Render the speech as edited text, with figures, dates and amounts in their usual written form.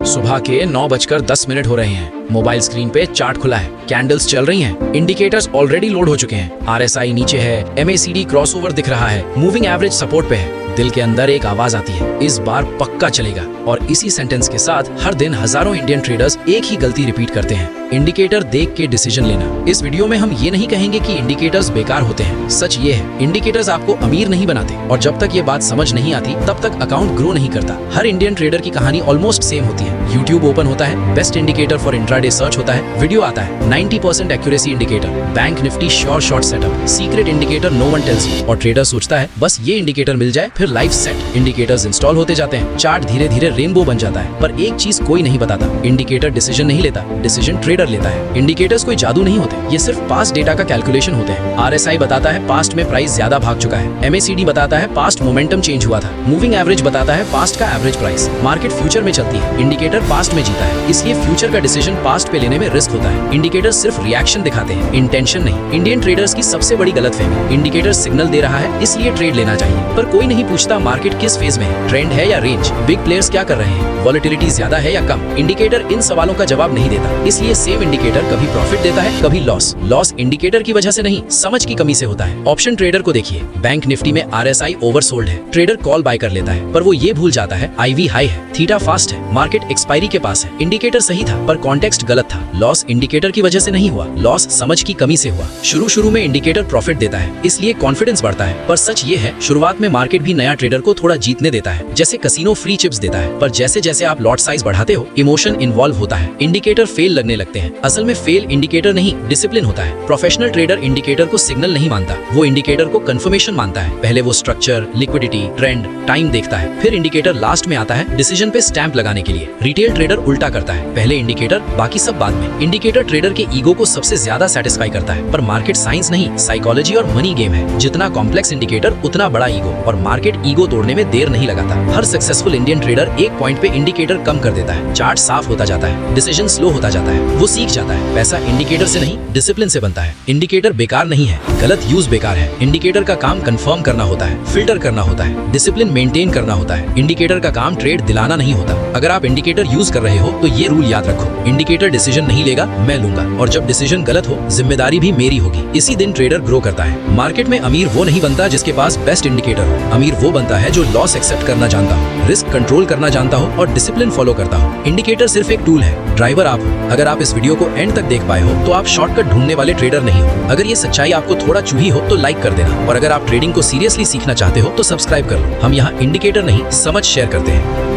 सुबह के 9:10 हो रहे हैं। मोबाइल स्क्रीन पे चार्ट खुला है, कैंडल्स चल रही हैं, इंडिकेटर्स ऑलरेडी लोड हो चुके हैं। RSI नीचे है, MACD क्रॉसओवर दिख रहा है, मूविंग एवरेज सपोर्ट पे है। दिल के अंदर एक आवाज आती है, इस बार पक्का चलेगा। और इसी सेंटेंस के साथ हर दिन हजारों इंडियन ट्रेडर्स एक ही गलती रिपीट करते हैं, इंडिकेटर देख के डिसीजन लेना। इस वीडियो में हम ये नहीं कहेंगे कि इंडिकेटर्स बेकार होते हैं। सच ये है, इंडिकेटर्स आपको अमीर नहीं बनाते, और जब तक ये बात समझ नहीं आती तब तक अकाउंट ग्रो नहीं करता। हर इंडियन ट्रेडर की कहानी ऑलमोस्ट सेम होती है। यूट्यूब ओपन होता है, best indicator for intraday search होता है, वीडियो आता है 90% accuracy indicator, bank Nifty sure shot setup, secret indicator no one tells you, और ट्रेडर सोचता है बस ये इंडिकेटर मिल जाए फिर लाइफ सेट। इंडिकेटर्स इंस्टॉल होते जाते हैं, चार्ट धीरे धीरे रेनबो बन जाता है, पर एक चीज कोई नहीं बताता, इंडिकेटर डिसीजन नहीं लेता, डिसीजन ट्रेडर लेता है। इंडिकेटर्स कोई जादू नहीं होते, ये सिर्फ पास्ट डेटा का कैलकुलेशन होते हैं। RSI बताता है पास्ट में प्राइस ज्यादा भाग चुका है, MACD बताता है पास्ट मोमेंटम चेंज हुआ था, मूविंग एवरेज बताता है पास्ट का एवरेज प्राइस। मार्केट फ्यूचर में चलती है, इंडिकेटर पास्ट में जीता है, इसलिए फ्यूचर का डिसीजन पास्ट पे लेने में रिस्क होता है। इंडिकेटर सिर्फ रिएक्शन दिखाते हैं, इंटेंशन नहीं। इंडियन ट्रेडर्स की सबसे बड़ी गलतफहमी, इंडिकेटर सिग्नल दे रहा है इसलिए ट्रेड लेना चाहिए, पर कोई नहीं पूछता मार्केट किस फेज में है, ट्रेंड है या रेंज, बिग प्लेयर्स क्या कर रहे हैं, वॉलेटिलिटी ज्यादा है या कम। इंडिकेटर इन सवालों का जवाब नहीं देता, इसलिए सेम इंडिकेटर कभी प्रॉफिट देता है कभी लॉस इंडिकेटर की वजह से नहीं, समझ की कमी से होता है। ऑप्शन ट्रेडर को देखिए, बैंक निफ्टी में RSI ओवरसोल्ड है, ट्रेडर कॉल बाय कर लेता है, पर वो ये भूल जाता है IV हाई है, थीटा फास्ट है, मार्केट एक्सपायरी के पास है। इंडिकेटर सही था पर कॉन्टेक्स्ट गलत था। लॉस इंडिकेटर की वजह से नहीं हुआ, लॉस समझ की कमी से हुआ। शुरू में इंडिकेटर प्रॉफिट देता है, इसलिए कॉन्फिडेंस बढ़ता है, पर सच ये है शुरुआत में मार्केट भी नया ट्रेडर को थोड़ा जीतने देता है, जैसे कसिनो फ्री चिप्स देता है, पर जैसे जैसे आप लॉट साइज बढ़ाते हो इमोशन इन्वॉल्व होता है, इंडिकेटर फेल लगने लगते हैं। असल में फेल इंडिकेटर नहीं डिसिप्लिन होता है। प्रोफेशनल ट्रेडर इंडिकेटर को सिग्नल नहीं मानता, वो इंडिकेटर को कंफर्मेशन मानता है। पहले वो स्ट्रक्चर, लिक्विडिटी, ट्रेंड, टाइम देखता है, फिर इंडिकेटर लास्ट में आता है डिसीजन पे स्टैंप लगाने के लिए। रिटेल ट्रेडर उल्टा करता है, पहले इंडिकेटर बाकी सब बाद में। इंडिकेटर ट्रेडर के ईगो को सबसे ज्यादा सेटिस्फाई करता है, पर मार्केट साइंस नहीं साइकोलॉजी और मनी गेम है। जितना कॉम्प्लेक्स इंडिकेटर उतना बड़ा ईगो, और मार्केट ईगो तोड़ने में देर नहीं लगाता। हर सक्सेसफुल इंडियन ट्रेडर एक पॉइंट पे इंडिकेटर कम कर देता है, चार्ट साफ होता जाता है, डिसीजन स्लो होता जाता है, वो सीख जाता है। पैसा इंडिकेटर से नहीं डिसिप्लिन से बनता है। इंडिकेटर बेकार नहीं है, गलत यूज बेकार है। इंडिकेटर का काम कंफर्म करना होता है, फिल्टर करना होता है, डिसिप्लिन मेंटेन करना होता है। इंडिकेटर का काम ट्रेड दिलाना नहीं होता। अगर आप इंडिकेटर यूज कर रहे हो तो ये रूल याद रखो, इंडिकेटर डिसीजन नहीं लेगा, मैं लूंगा, और जब डिसीजन गलत हो जिम्मेदारी भी मेरी होगी। इसी दिन ट्रेडर ग्रो करता है। मार्केट में अमीर वो नहीं बनता जिसके पास बेस्ट इंडिकेटर हो, अमीर वो बनता है जो लॉस एक्सेप्ट करना जानता हो, रिस्क कंट्रोल करना जानता हो और डिसिप्लिन फॉलो करता हो। इंडिकेटर सिर्फ एक टूल है, ड्राइवर आप हो। अगर आप इस वीडियो को एंड तक देख पाए हो तो आप शॉर्टकट ढूंढने वाले ट्रेडर नहीं हो। अगर ये सच्चाई आपको थोड़ा चुभी हो तो लाइक कर देना, और अगर आप ट्रेडिंग को सीरियसली सीखना चाहते हो तो सब्सक्राइब कर लो। हम यहाँ इंडिकेटर नहीं समझ शेयर करते हैं।